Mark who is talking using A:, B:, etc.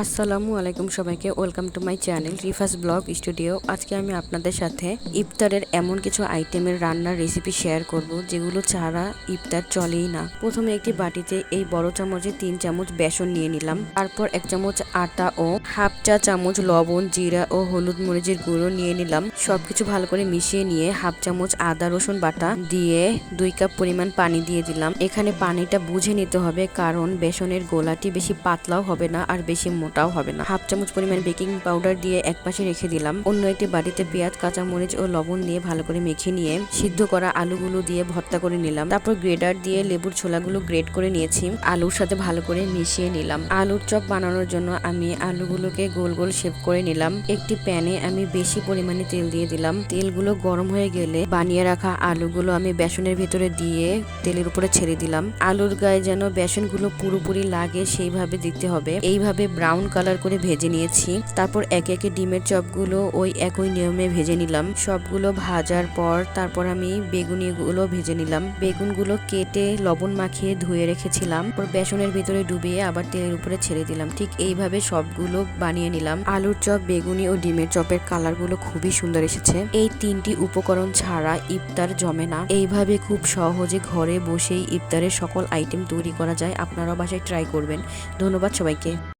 A: আসসালামু আলাইকুম সবাইকে, welcome to my channel Rifas blog studio. আজকে আমি আপনাদের সাথে ইফতারের এমন কিছু আইটেমের রান্নার রেসিপি শেয়ার করব যেগুলো ছাড়া ইফতার চলেই না। প্রথমে একটি বাটিতে এই বড় চামচে 3 চামচ বেসন নিয়ে নিলাম। তারপর 1 চামচ আটা ও হাফ চা চামচ লবণ, জিরা ও হলুদ মরিচের গুঁড়ো নিয়ে নিলাম। সবকিছু ভালো করে মিশিয়ে নিয়ে হাফ চামচ আদা রসুন বাটা দিয়ে 2 কাপ পরিমাণ পানি দিয়ে দিলাম। এখানে পানিটা বুঝে নিতে হবে, কারণ বেসনের গোলাটি বেশি পাতলাও হবে না আর বেশি মোটাও হবে না। হাফ চামচ পরিমাণ বেকিং পাউডার দিয়ে একপাশে রেখে দিলাম। অন্য একটি বাটিতে পেঁয়াজ, কাঁচামরিচ ও লবণ দিয়ে ভালো করে মেখে নিয়ে সিদ্ধ করা আলুগুলো দিয়ে ভর্তা করে নিলাম। তারপর গ্রেটার দিয়ে লেবুর ছোলাগুলো গ্রেট করে নিয়েছি, আলুর সাথে ভালো করে মিশিয়ে নিলাম। আলুর চপ বানানোর জন্য আমি আলুগুলোকে গোল গোল শেপ করে নিলাম। একটি প্যানে আমি বেশি পরিমাণে তেল দিয়ে দিলাম। তেলগুলো গরম হয়ে গেলে বানিয়ে রাখা আলুগুলো আমি বেসনের ভিতরে দিয়ে তেলের উপরে ছেড়ে দিলাম। আলুর গায়ে যেন বেসনগুলো পুরোপুরি লাগে সেইভাবে দিতে হবে। এইভাবে ব্রাউন কালার করে ভেজে নিয়েছি। তারপর একে একে ডিমের চপগুলো ওই একই নিয়মে ভেজে নিলাম। সবগুলো ভাজার পর তারপর আমি বেগুনিগুলো ভেজে নিলাম। বেগুনগুলো কেটে লবণ মাখিয়ে ধুয়ে রেখেছিলাম। বেসনের ভিতরে ডুবিয়ে আবার তেলের উপরে ছেড়ে দিলাম। ঠিক এইভাবে সবগুলো বানিয়ে নিলাম। আলুর চপ, বেগুনি ও ডিমের চপের কালারগুলো খুবই সুন্দর এসেছে। এই 3টি উপকরণ ছাড়া ইফতার জমে না। এইভাবে খুব সহজে ঘরে বসেই ইফতারের সকল আইটেম তৈরি করা যায়। আপনারা বাসায় ট্রাই করবেন। ধন্যবাদ সবাইকে।